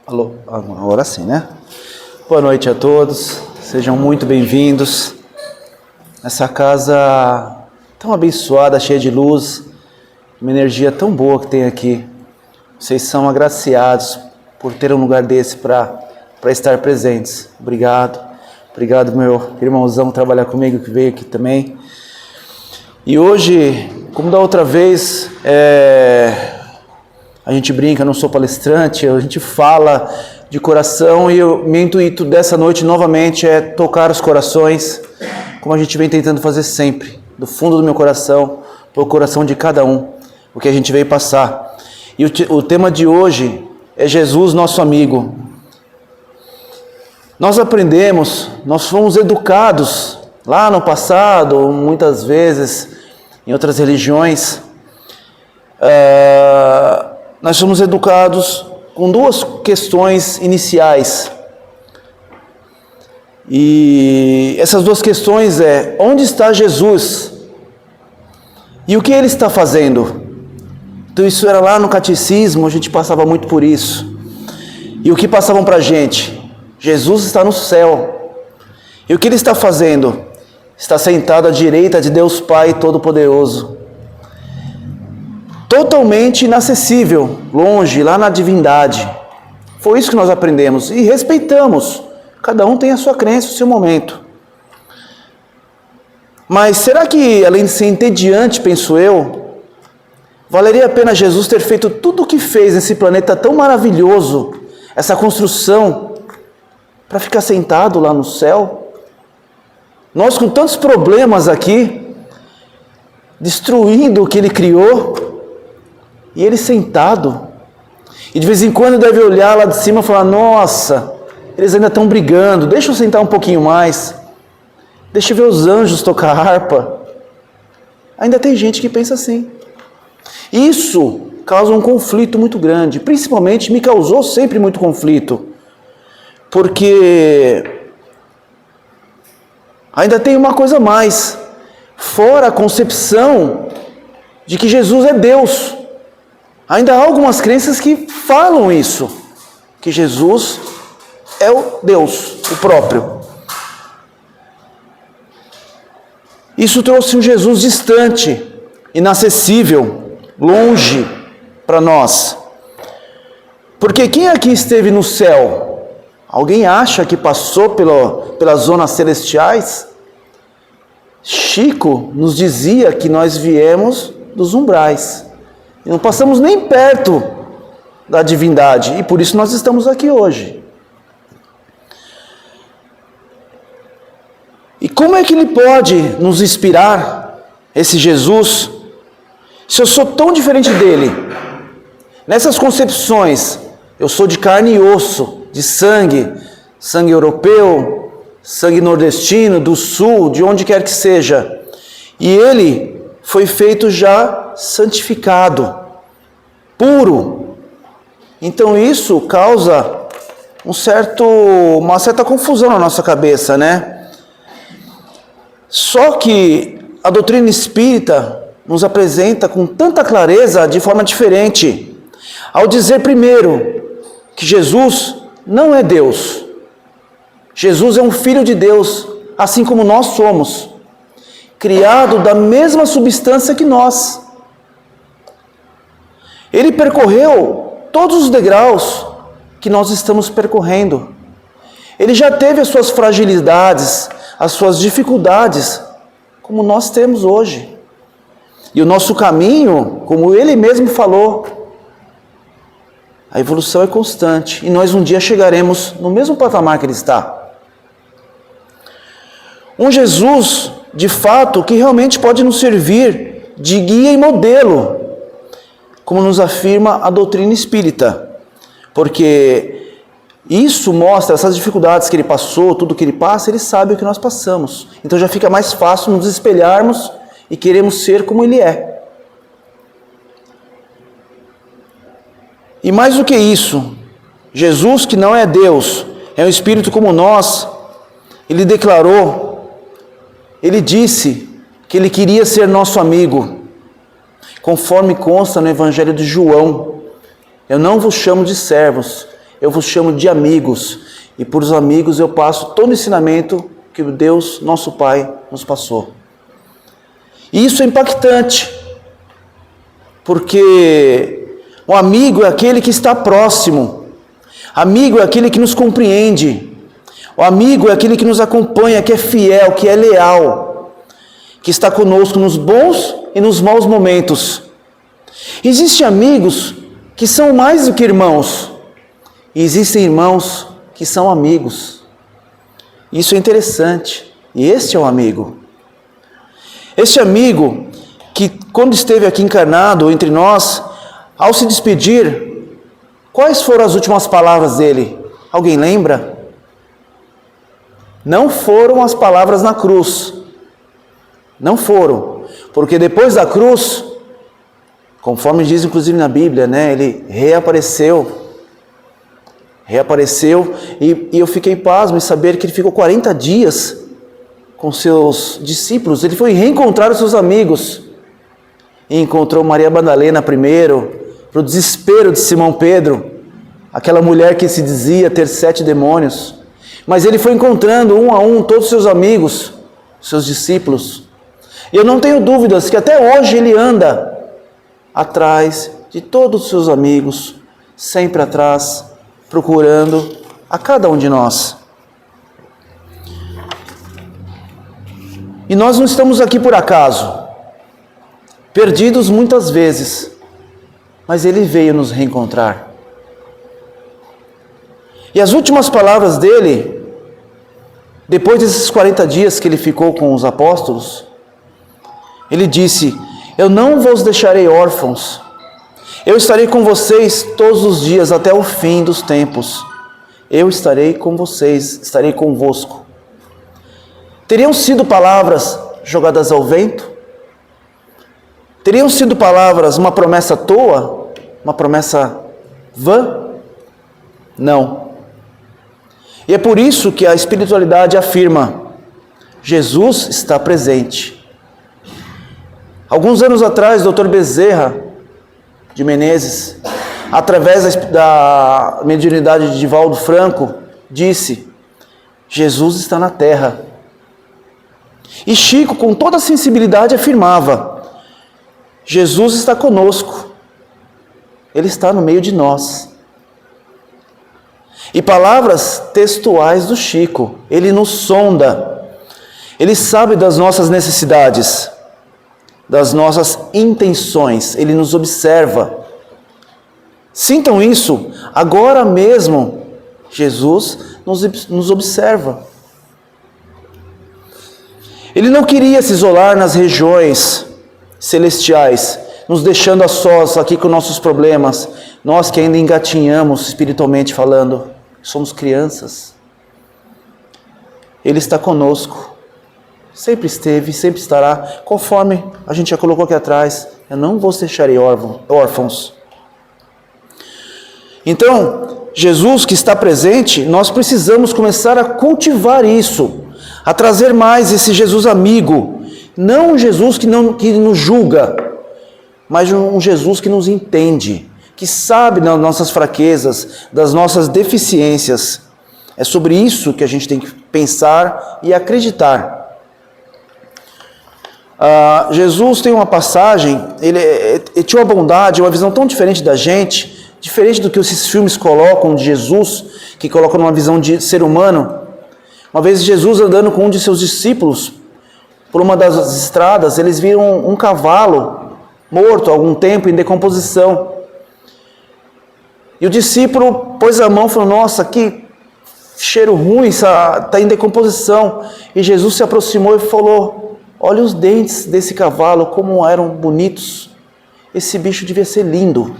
Alô, agora sim, né? Boa noite a todos, sejam muito bem-vindos nessa casa tão abençoada, cheia de luz, uma energia tão boa que tem aqui. Vocês são agraciados por ter um lugar desse para estar presentes. Obrigado meu irmãozão que trabalha comigo, que veio aqui também. E hoje, como da outra vez, a gente brinca, não sou palestrante, a gente fala de coração e o meu intuito dessa noite novamente é tocar os corações, como a gente vem tentando fazer sempre, do fundo do meu coração, do coração de cada um, o que a gente veio passar. E o tema de hoje é Jesus, nosso amigo. Nós aprendemos, nós fomos educados lá no passado, muitas vezes em outras religiões, nós somos educados com duas questões iniciais. E essas duas questões onde está Jesus? E o que ele está fazendo? Então isso era lá no catecismo, a gente passava muito por isso. E o que passavam para a gente? Jesus está no céu. E o que ele está fazendo? Está sentado à direita de Deus Pai Todo-Poderoso. Totalmente inacessível, longe, lá na divindade. Foi isso que nós aprendemos e respeitamos. Cada um tem a sua crença, o seu momento. Mas será que, além de ser entediante, penso eu, valeria a pena Jesus ter feito tudo o que fez nesse planeta tão maravilhoso, essa construção, para ficar sentado lá no céu? Nós com tantos problemas aqui, destruindo o que ele criou, e ele sentado, e de vez em quando deve olhar lá de cima e falar: nossa, eles ainda estão brigando, deixa eu sentar um pouquinho mais, deixa eu ver os anjos tocar harpa. Ainda tem gente que pensa assim. Isso causa um conflito muito grande, principalmente me causou sempre muito conflito, porque ainda tem uma coisa a mais, fora a concepção de que Jesus é Deus. Ainda há algumas crenças que falam isso, que Jesus é o Deus, o próprio. Isso trouxe um Jesus distante, inacessível, longe para nós. Porque quem aqui esteve no céu? Alguém acha que passou pelas zonas celestiais? Chico nos dizia que nós viemos dos umbrais. E não passamos nem perto da divindade, e por isso nós estamos aqui hoje. E como é que ele pode nos inspirar, esse Jesus, se eu sou tão diferente dele? Nessas concepções, eu sou de carne e osso, de sangue europeu, sangue nordestino, do sul, de onde quer que seja. E ele foi feito já santificado, puro. Então isso causa uma certa confusão na nossa cabeça, né? Só que a doutrina espírita nos apresenta com tanta clareza, de forma diferente, ao dizer primeiro que Jesus não é Deus. Jesus é um filho de Deus, assim como nós somos, criado da mesma substância que nós. Ele percorreu todos os degraus que nós estamos percorrendo. Ele já teve as suas fragilidades, as suas dificuldades, como nós temos hoje. E o nosso caminho, como ele mesmo falou, a evolução é constante. E nós um dia chegaremos no mesmo patamar que ele está. Um Jesus, de fato, que realmente pode nos servir de guia e modelo, como nos afirma a doutrina espírita. Porque isso mostra, essas dificuldades que ele passou, tudo que ele passa, ele sabe o que nós passamos. Então já fica mais fácil nos espelharmos e queremos ser como ele é. E mais do que isso, Jesus, que não é Deus, é um espírito como nós, ele declarou, ele disse que ele queria ser nosso amigo. conforme consta no Evangelho de João: eu não vos chamo de servos, eu vos chamo de amigos, e por os amigos eu passo todo o ensinamento que o Deus, nosso Pai, nos passou. E isso é impactante, porque o amigo é aquele que está próximo, amigo é aquele que nos compreende, o amigo é aquele que nos acompanha, que é fiel, que é leal, que está conosco nos bons e nos maus momentos. Existem amigos que são mais do que irmãos, e existem irmãos que são amigos. Isso é interessante, e este é um amigo. Este amigo que, quando esteve aqui encarnado entre nós, ao se despedir, quais foram as últimas palavras dele? Alguém lembra? Não foram as palavras na cruz. Não foram, porque depois da cruz, conforme diz inclusive na Bíblia, né, ele reapareceu e eu fiquei pasmo em saber que ele ficou 40 dias com seus discípulos. Ele foi reencontrar os seus amigos e encontrou Maria Madalena primeiro, para o desespero de Simão Pedro, aquela mulher que se dizia ter 7 demônios, mas ele foi encontrando um a um todos os seus amigos, seus discípulos. E eu não tenho dúvidas que até hoje ele anda atrás de todos os seus amigos, sempre atrás, procurando a cada um de nós. E nós não estamos aqui por acaso, perdidos muitas vezes, mas ele veio nos reencontrar. E as últimas palavras dele, depois desses 40 dias que ele ficou com os apóstolos, ele disse: eu não vos deixarei órfãos, eu estarei com vocês todos os dias até o fim dos tempos. Eu estarei com vocês, estarei convosco. Teriam sido palavras jogadas ao vento? Teriam sido palavras, uma promessa à toa? Uma promessa vã? Não. E é por isso que a espiritualidade afirma: Jesus está presente. Alguns anos atrás, o Dr. Bezerra de Menezes, através da mediunidade de Divaldo Franco, disse: Jesus está na terra. E Chico, com toda a sensibilidade, afirmava: Jesus está conosco, Ele está no meio de nós. E palavras textuais do Chico: Ele nos sonda, Ele sabe das nossas necessidades, das nossas intenções, Ele nos observa. Sintam isso, agora mesmo Jesus nos observa. Ele não queria se isolar nas regiões celestiais, nos deixando a sós aqui com nossos problemas, nós que ainda engatinhamos espiritualmente falando, somos crianças. Ele está conosco, sempre esteve, sempre estará, conforme a gente já colocou aqui atrás: eu não vos deixarei órfãos. Então, Jesus que está presente, nós precisamos começar a cultivar isso, a trazer mais esse Jesus amigo, não um Jesus que nos julga, mas um Jesus que nos entende, que sabe das nossas fraquezas, das nossas deficiências. É sobre isso que a gente tem que pensar e acreditar. Jesus tem uma passagem, ele tinha uma bondade, uma visão tão diferente da gente, diferente do que esses filmes colocam de Jesus, que colocam numa visão de ser humano. Uma vez Jesus andando com um de seus discípulos por uma das estradas, eles viram um cavalo morto há algum tempo, em decomposição. E o discípulo pôs a mão e falou: nossa, que cheiro ruim, está em decomposição. E Jesus se aproximou e falou: olha os dentes desse cavalo, como eram bonitos. Esse bicho devia ser lindo.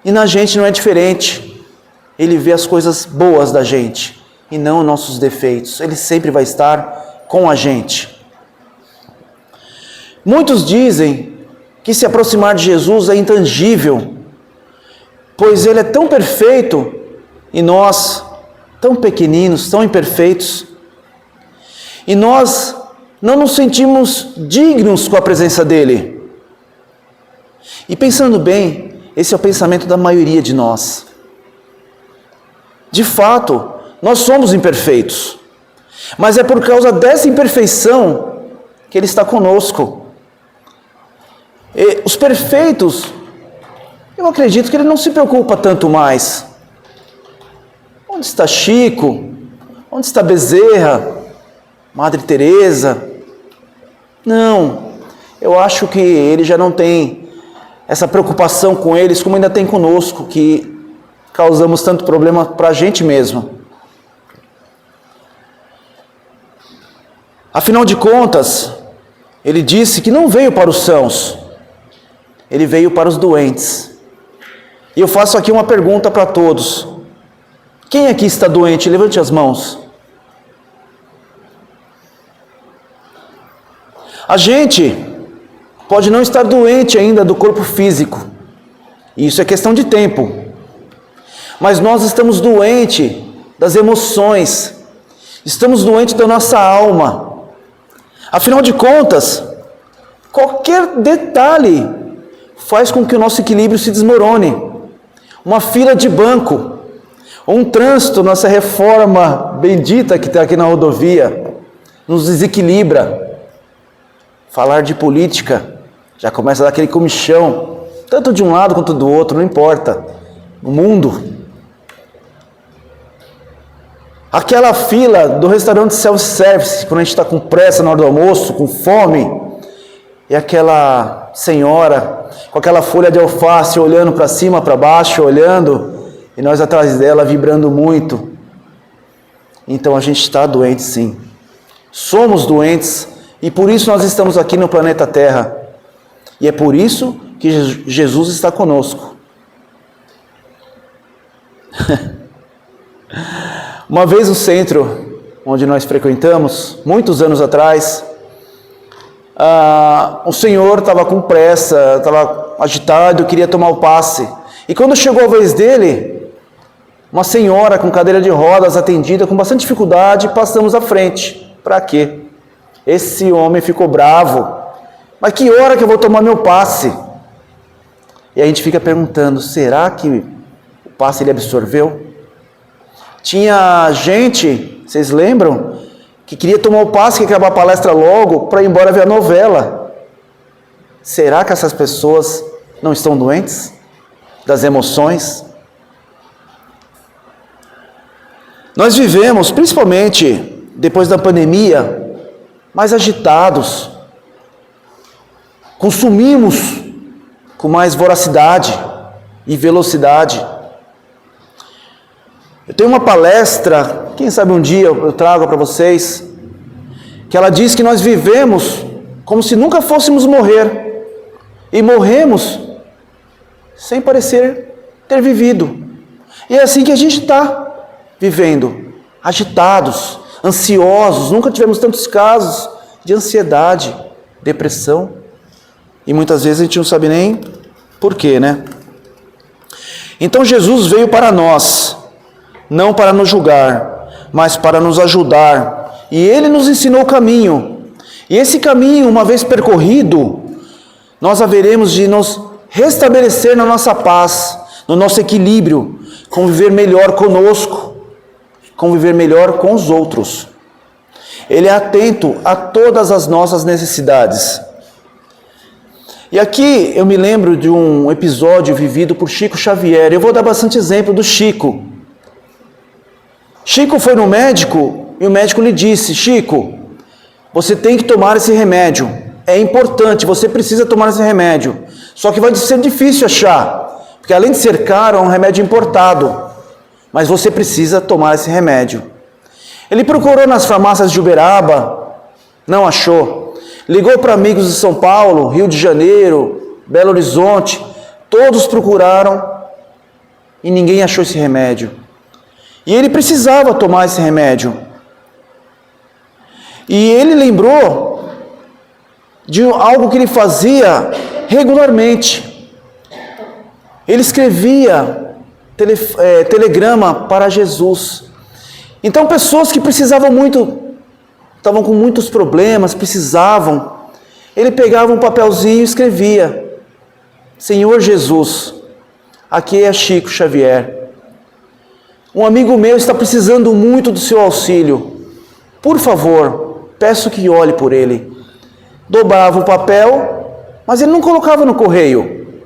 E na gente não é diferente. Ele vê as coisas boas da gente e não nossos defeitos. Ele sempre vai estar com a gente. Muitos dizem que se aproximar de Jesus é intangível, pois Ele é tão perfeito e nós tão pequeninos, tão imperfeitos. E nós não nos sentimos dignos com a presença dEle. E pensando bem, esse é o pensamento da maioria de nós. De fato, nós somos imperfeitos, mas é por causa dessa imperfeição que Ele está conosco. E os perfeitos, eu acredito que Ele não se preocupa tanto mais. Onde está Chico? Onde está Bezerra? Madre Teresa? Não, eu acho que Ele já não tem essa preocupação com eles como ainda tem conosco, que causamos tanto problema para a gente mesmo. Afinal de contas, Ele disse que não veio para os sãos, Ele veio para os doentes. E eu faço aqui uma pergunta para todos. Quem aqui está doente? Levante as mãos. A gente pode não estar doente ainda do corpo físico. Isso é questão de tempo. Mas nós estamos doentes das emoções. Estamos doentes da nossa alma. Afinal de contas, qualquer detalhe faz com que o nosso equilíbrio se desmorone. Uma fila de banco, ou um trânsito, nossa reforma bendita que está aqui na rodovia, nos desequilibra. Falar de política já começa a dar aquele comichão, tanto de um lado quanto do outro, não importa. No mundo. Aquela fila do restaurante self-service, quando a gente está com pressa na hora do almoço, com fome, e aquela senhora com aquela folha de alface olhando para cima, para baixo, olhando, e nós atrás dela vibrando muito. Então a gente está doente, sim. Somos doentes, e por isso nós estamos aqui no planeta Terra. E é por isso que Jesus está conosco. Uma vez no centro onde nós frequentamos, muitos anos atrás, um senhor estava com pressa, estava agitado, queria tomar o passe. E quando chegou a vez dele, uma senhora com cadeira de rodas atendida com bastante dificuldade, passamos à frente. Para quê? Esse homem ficou bravo. Mas que hora que eu vou tomar meu passe? E a gente fica perguntando, será que o passe ele absorveu? Tinha gente, vocês lembram, que queria tomar o passe, que acabar a palestra logo, para ir embora ver a novela. Será que essas pessoas não estão doentes? Das emoções? Nós vivemos, principalmente depois da pandemia, mais agitados. Consumimos com mais voracidade e velocidade. Eu tenho uma palestra, quem sabe um dia eu trago para vocês, que ela diz que nós vivemos como se nunca fôssemos morrer, e morremos sem parecer ter vivido. E é assim que a gente está vivendo, agitados, ansiosos, nunca tivemos tantos casos de ansiedade, depressão, e muitas vezes a gente não sabe nem por quê, né? Então Jesus veio para nós, não para nos julgar, mas para nos ajudar. E Ele nos ensinou o caminho. E esse caminho, uma vez percorrido, nós haveremos de nos restabelecer na nossa paz, no nosso equilíbrio, conviver melhor conosco, conviver melhor com os outros. Ele é atento a todas as nossas necessidades. E aqui eu me lembro de um episódio vivido por Chico Xavier. Eu vou dar bastante exemplo do Chico. Chico foi no médico e o médico lhe disse: Chico, você tem que tomar esse remédio. É importante, você precisa tomar esse remédio. Só que vai ser difícil achar, porque além de ser caro, é um remédio importado. Mas você precisa tomar esse remédio. Ele procurou nas farmácias de Uberaba, não achou. Ligou para amigos de São Paulo, Rio de Janeiro, Belo Horizonte. Todos procuraram e ninguém achou esse remédio. E ele precisava tomar esse remédio. E ele lembrou de algo que ele fazia regularmente. Ele escrevia telegrama para Jesus. Então pessoas que precisavam muito, estavam com muitos problemas, precisavam, ele pegava um papelzinho e escrevia. Senhor Jesus, aqui é Chico Xavier. Um amigo meu está precisando muito do seu auxílio. Por favor, peço que olhe por ele. Dobrava o papel, mas ele não colocava no correio.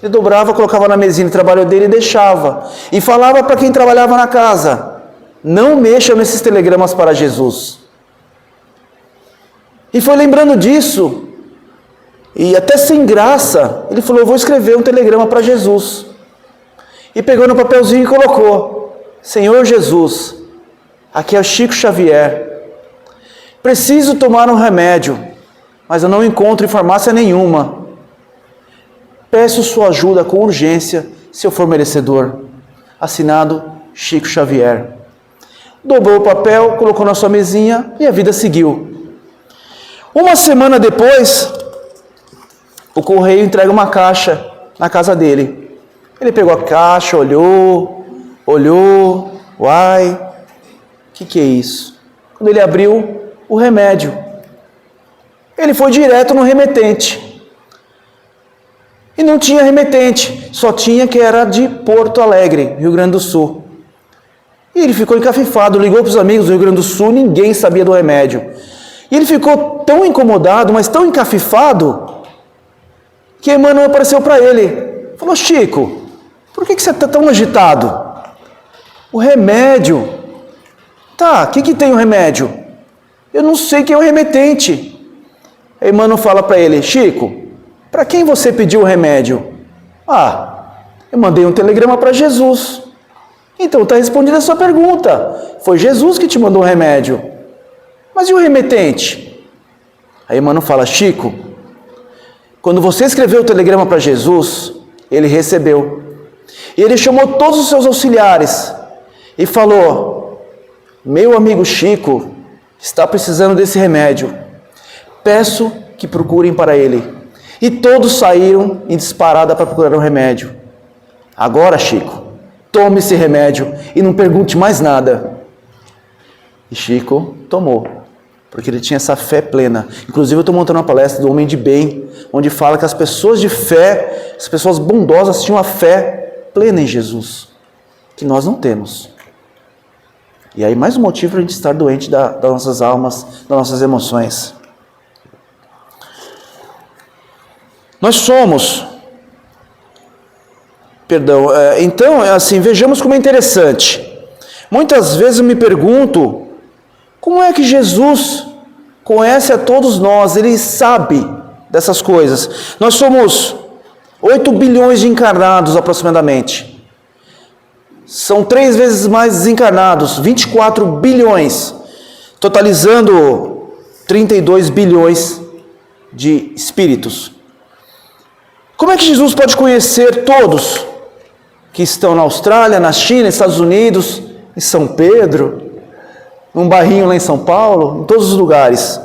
Ele dobrava, colocava na mesinha de trabalho dele e deixava. E falava para quem trabalhava na casa: não mexam nesses telegramas para Jesus. E foi lembrando disso, e até sem graça, ele falou: eu vou escrever um telegrama para Jesus. E pegou no papelzinho e colocou: Senhor Jesus, aqui é o Chico Xavier. Preciso tomar um remédio, mas eu não encontro em farmácia nenhuma. Peço sua ajuda com urgência, se eu for merecedor. Assinado Chico Xavier. Dobrou o papel, colocou na sua mesinha e a vida seguiu. Uma semana depois, o correio entrega uma caixa na casa dele. Ele pegou a caixa, olhou, uai, o que é isso? Quando ele abriu, o remédio. Ele foi direto no remetente. E não tinha remetente, só tinha que era de Porto Alegre, Rio Grande do Sul. E ele ficou encafifado, ligou para os amigos do Rio Grande do Sul, ninguém sabia do remédio. E ele ficou tão incomodado, mas tão encafifado, que Emmanuel apareceu para ele. Falou: Chico, por que você está tão agitado? O remédio. Tá, o que tem o remédio? Eu não sei quem é o remetente. Emmanuel fala para ele: Chico, para quem você pediu o remédio? Eu mandei um telegrama para Jesus. Então está respondida a sua pergunta. Foi Jesus que te mandou o remédio. Mas e o remetente? Aí Emmanuel fala: Chico, quando você escreveu o telegrama para Jesus, ele recebeu. E ele chamou todos os seus auxiliares e falou: meu amigo Chico está precisando desse remédio. Peço que procurem para ele. E todos saíram em disparada para procurar um remédio. Agora, Chico, tome esse remédio e não pergunte mais nada. E Chico tomou, porque ele tinha essa fé plena. Inclusive eu estou montando uma palestra do Homem de Bem, onde fala que as pessoas de fé, as pessoas bondosas tinham a fé plena em Jesus, que nós não temos. E aí mais um motivo para a gente estar doente das nossas almas, das nossas emoções. Nós somos, então, assim, vejamos como é interessante. Muitas vezes eu me pergunto, como é que Jesus conhece a todos nós? Ele sabe dessas coisas. Nós somos 8 bilhões de encarnados aproximadamente. São 3 vezes mais desencarnados, 24 bilhões, totalizando 32 bilhões de espíritos. Como é que Jesus pode conhecer todos que estão na Austrália, na China, nos Estados Unidos, em São Pedro, num bairrinho lá em São Paulo, em todos os lugares?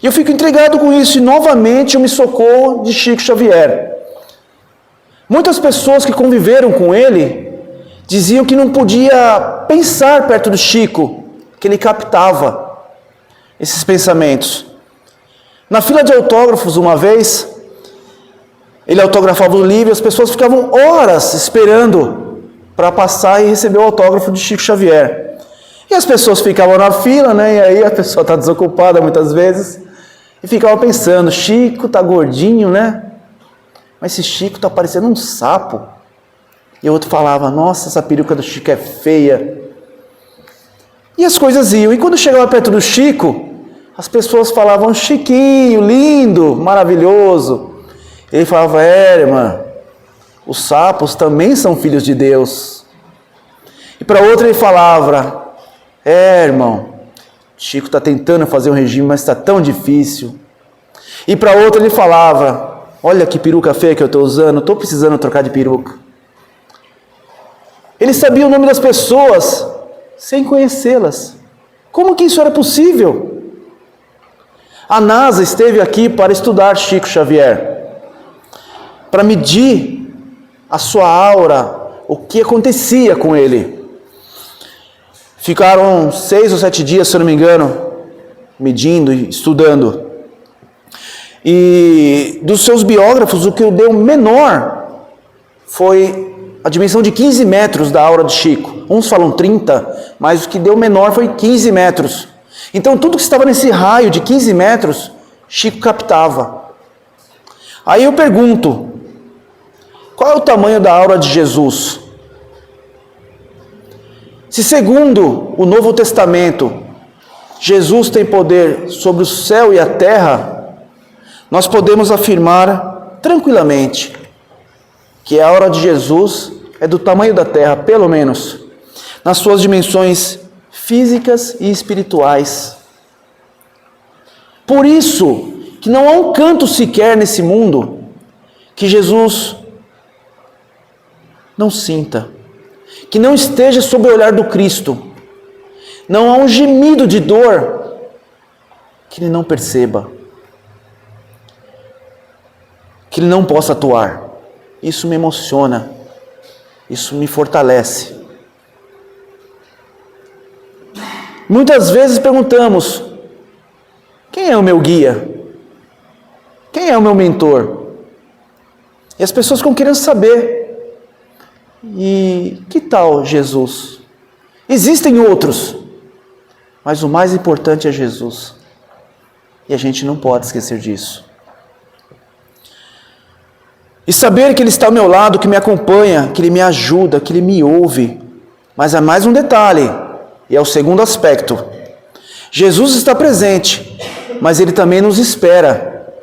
E eu fico intrigado com isso, e novamente eu me socorro de Chico Xavier. Muitas pessoas que conviveram com ele diziam que não podia pensar perto do Chico, que ele captava esses pensamentos. Na fila de autógrafos, uma vez, ele autografava o livro e as pessoas ficavam horas esperando para passar e receber o autógrafo de Chico Xavier. E as pessoas ficavam na fila, né? E aí a pessoa está desocupada muitas vezes e ficava pensando: Chico tá gordinho, né? Mas esse Chico tá parecendo um sapo. E o outro falava: nossa, essa peruca do Chico é feia. E as coisas iam. E quando chegava perto do Chico, as pessoas falavam: Chiquinho, lindo, maravilhoso. Ele falava: irmã, os sapos também são filhos de Deus. E para outra ele falava: irmão, Chico está tentando fazer um regime, mas está tão difícil. E para outra ele falava: olha que peruca feia que eu estou usando, estou precisando trocar de peruca. Ele sabia o nome das pessoas sem conhecê-las. Como que isso era possível? A NASA esteve aqui para estudar Chico Xavier, para medir a sua aura, o que acontecia com ele. Ficaram 6 ou 7 dias, se eu não me engano, medindo e estudando. E dos seus biógrafos, o que o deu menor foi a dimensão de 15 metros da aura de Chico. Uns falam 30, mas o que deu menor foi 15 metros. Então tudo que estava nesse raio de 15 metros, Chico captava. Aí eu pergunto, qual é o tamanho da aura de Jesus? Se segundo o Novo Testamento, Jesus tem poder sobre o céu e a terra, nós podemos afirmar tranquilamente que a aura de Jesus é do tamanho da terra, pelo menos, nas suas dimensões físicas e espirituais. Por isso, que não há um canto sequer nesse mundo que Jesus não sinta, que não esteja sob o olhar do Cristo. Não há um gemido de dor que ele não perceba, que ele não possa atuar. Isso me emociona, isso me fortalece. Muitas vezes perguntamos, quem é o meu guia? Quem é o meu mentor? E as pessoas ficam querendo saber, e que tal Jesus? Existem outros, mas o mais importante é Jesus. E a gente não pode esquecer disso. E saber que Ele está ao meu lado, que me acompanha, que Ele me ajuda, que Ele me ouve. Mas há mais um detalhe, e é o segundo aspecto. Jesus está presente, mas Ele também nos espera.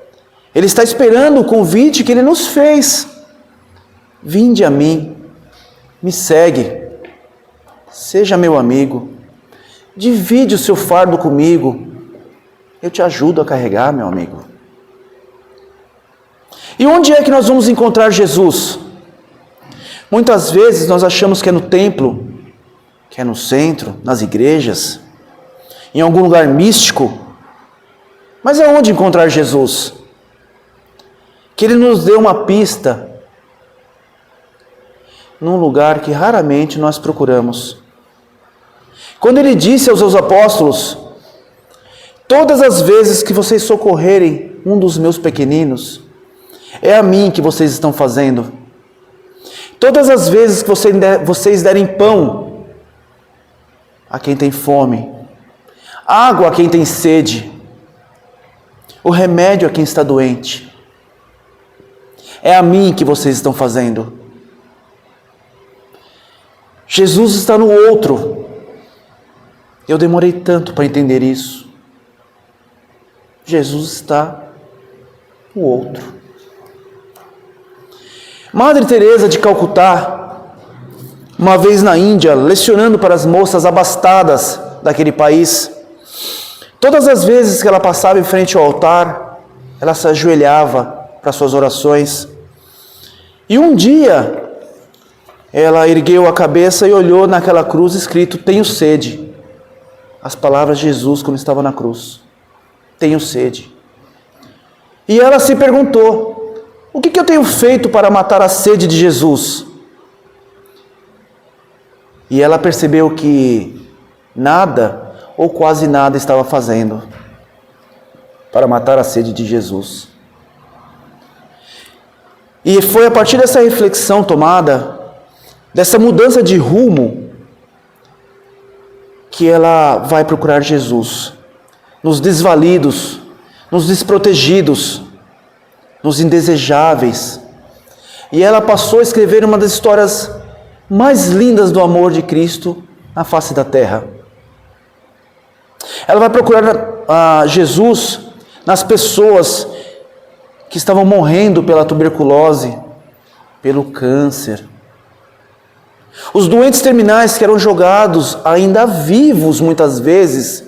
Ele está esperando o convite que Ele nos fez. Vinde a mim, me segue, seja meu amigo, divide o seu fardo comigo, eu te ajudo a carregar, meu amigo. E onde é que nós vamos encontrar Jesus? Muitas vezes nós achamos que é no templo, que é no centro, nas igrejas, em algum lugar místico. Mas aonde encontrar Jesus? Que Ele nos dê uma pista num lugar que raramente nós procuramos. Quando Ele disse aos seus apóstolos, todas as vezes que vocês socorrerem um dos meus pequeninos, é a mim que vocês estão fazendo. Todas as vezes que vocês derem pão a quem tem fome, água a quem tem sede, o remédio a quem está doente, é a mim que vocês estão fazendo. Jesus está no outro. Eu demorei tanto para entender isso. Jesus está no outro. Madre Teresa de Calcutá, uma vez na Índia, lecionando para as moças abastadas daquele país, todas as vezes que ela passava em frente ao altar, ela se ajoelhava para suas orações. E um dia, ela ergueu a cabeça e olhou naquela cruz escrito, tenho sede. As palavras de Jesus quando estava na cruz. Tenho sede. E ela se perguntou, o que eu tenho feito para matar a sede de Jesus? E ela percebeu que nada ou quase nada estava fazendo para matar a sede de Jesus. E foi a partir dessa reflexão tomada, dessa mudança de rumo, que ela vai procurar Jesus, nos desvalidos, nos desprotegidos, nos indesejáveis. E ela passou a escrever uma das histórias mais lindas do amor de Cristo na face da terra. Ela vai procurar Jesus nas pessoas que estavam morrendo pela tuberculose, pelo câncer. Os doentes terminais que eram jogados, ainda vivos muitas vezes,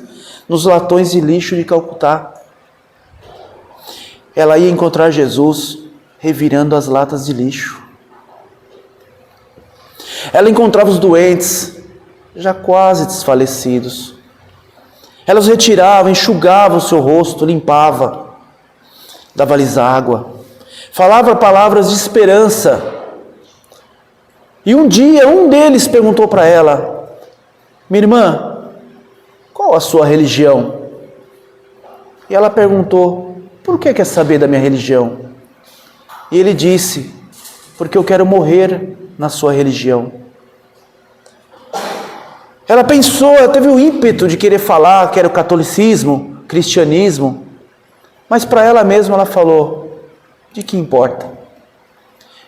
nos latões de lixo de Calcutá. Ela ia encontrar Jesus revirando as latas de lixo. Ela encontrava os doentes, já quase desfalecidos. Ela os retirava, enxugava o seu rosto, limpava, dava-lhes água, falava palavras de esperança. E um dia, um deles perguntou para ela, minha irmã, qual a sua religião? E ela perguntou, por que quer saber da minha religião? E ele disse, porque eu quero morrer na sua religião. Ela pensou, ela teve o ímpeto de querer falar que era o catolicismo, cristianismo, mas para ela mesma ela falou, de que importa?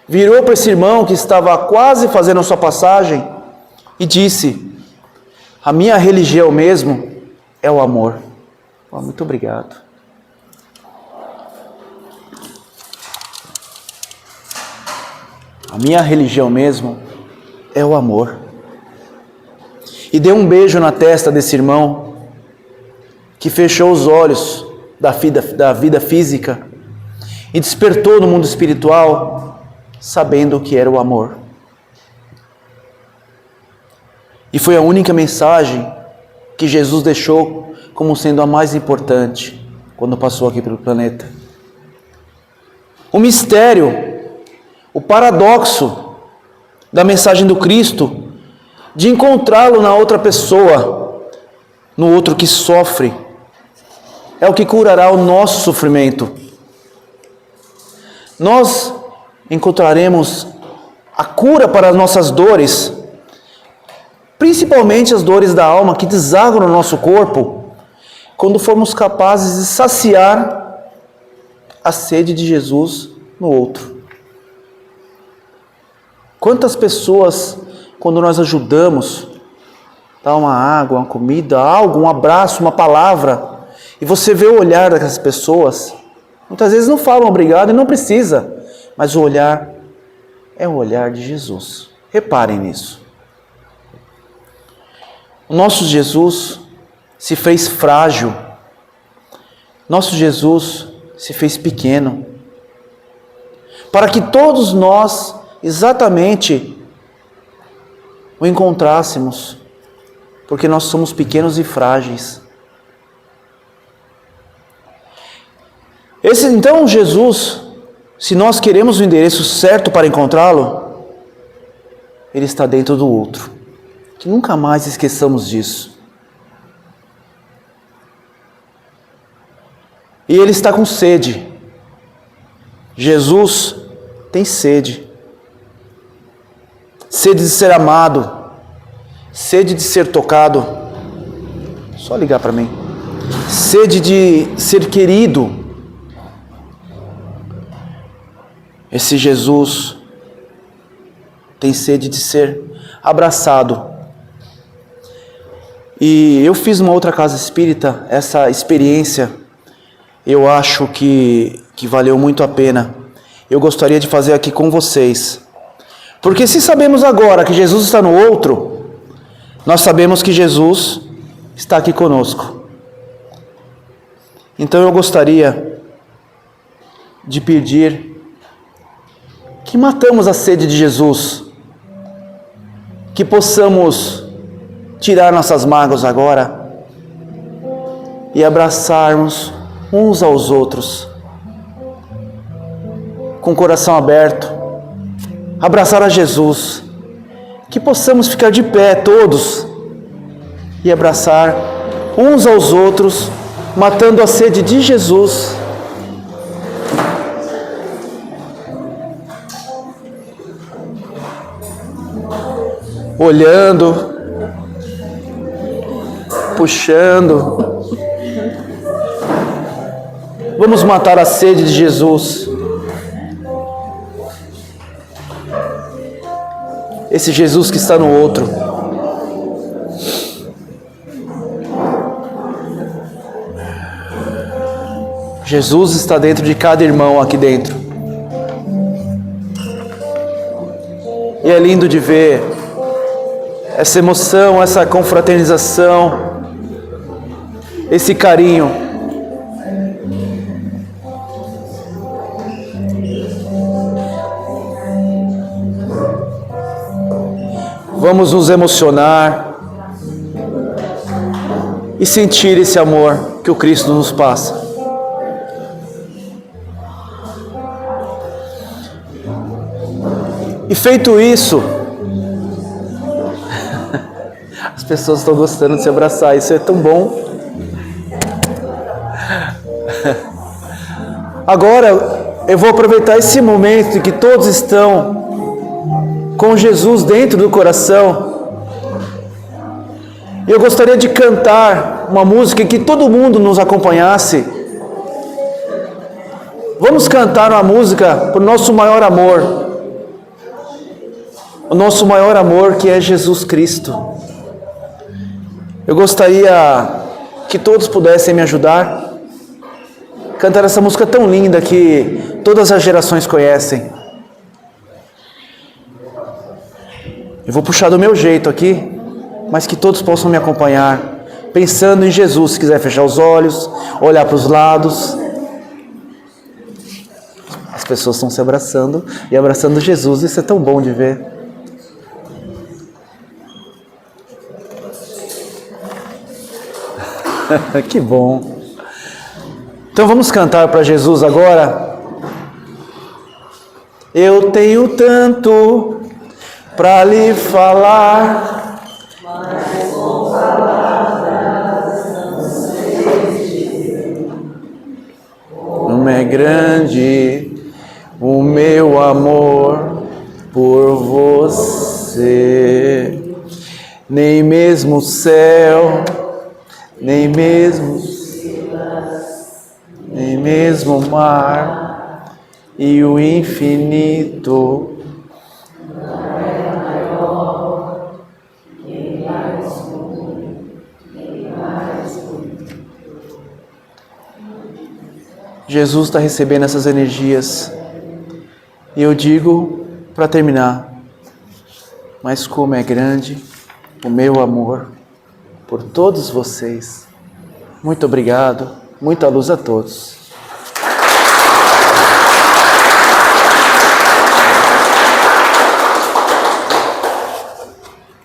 Virou para esse irmão que estava quase fazendo a sua passagem e disse, a minha religião mesmo é o amor. Oh, muito obrigado. A minha religião mesmo é o amor. E deu um beijo na testa desse irmão, que fechou os olhos da vida física e despertou no mundo espiritual, sabendo o que era o amor. E foi a única mensagem que Jesus deixou como sendo a mais importante quando passou aqui pelo planeta. O mistério, o paradoxo da mensagem do Cristo, de encontrá-lo na outra pessoa, no outro que sofre, é o que curará o nosso sofrimento. Nós encontraremos a cura para as nossas dores, principalmente as dores da alma que desaguam no nosso corpo, quando formos capazes de saciar a sede de Jesus no outro. Quantas pessoas, quando nós ajudamos, dá uma água, uma comida, algo, um abraço, uma palavra, e você vê o olhar daquelas pessoas, muitas vezes não falam obrigado e não precisa, mas o olhar é o olhar de Jesus. Reparem nisso. O nosso Jesus se fez frágil, nosso Jesus se fez pequeno, para que todos nós exatamente o encontrássemos, porque nós somos pequenos e frágeis. Então Jesus, se nós queremos o endereço certo para encontrá-lo, ele está dentro do outro. Que nunca mais esqueçamos disso. E ele está com sede. Jesus tem sede. Sede de ser amado. Sede de ser tocado. Só ligar para mim. Sede de ser querido. Esse Jesus tem sede de ser abraçado. E eu fiz uma outra casa espírita, essa experiência eu acho que valeu muito a pena. Eu gostaria de fazer aqui com vocês. Porque se sabemos agora que Jesus está no outro, nós sabemos que Jesus está aqui conosco. Então eu gostaria de pedir que matamos a sede de Jesus, que possamos tirar nossas mágoas agora e abraçarmos uns aos outros, com o coração aberto, abraçar a Jesus, que possamos ficar de pé todos e abraçar uns aos outros, matando a sede de Jesus. Olhando, puxando. Vamos matar a sede de Jesus. Esse Jesus que está no outro. Jesus está dentro de cada irmão aqui dentro. E é lindo de ver essa emoção, essa confraternização, esse carinho. Vamos nos emocionar e sentir esse amor que o Cristo nos passa. E feito isso, as pessoas estão gostando de se abraçar, isso é tão bom. Agora eu vou aproveitar esse momento em que todos estão com Jesus dentro do coração. E eu gostaria de cantar uma música em que todo mundo nos acompanhasse. Vamos cantar uma música para o nosso maior amor. O nosso maior amor, que é Jesus Cristo. Eu gostaria que todos pudessem me ajudar a cantar essa música tão linda que todas as gerações conhecem. Eu vou puxar do meu jeito aqui, mas que todos possam me acompanhar, pensando em Jesus. Se quiser fechar os olhos, olhar para os lados. As pessoas estão se abraçando e abraçando Jesus, isso é tão bom de ver. Que bom. Então vamos cantar para Jesus agora. Eu tenho tanto para lhe falar, mas com palavras não sei dizer. Como é grande o meu amor por você. Nem mesmo o céu, nem mesmo o mar e o infinito Jesus está recebendo essas energias. E eu digo, para terminar, mas como é grande o meu amor por todos vocês. Muito obrigado, muita luz a todos.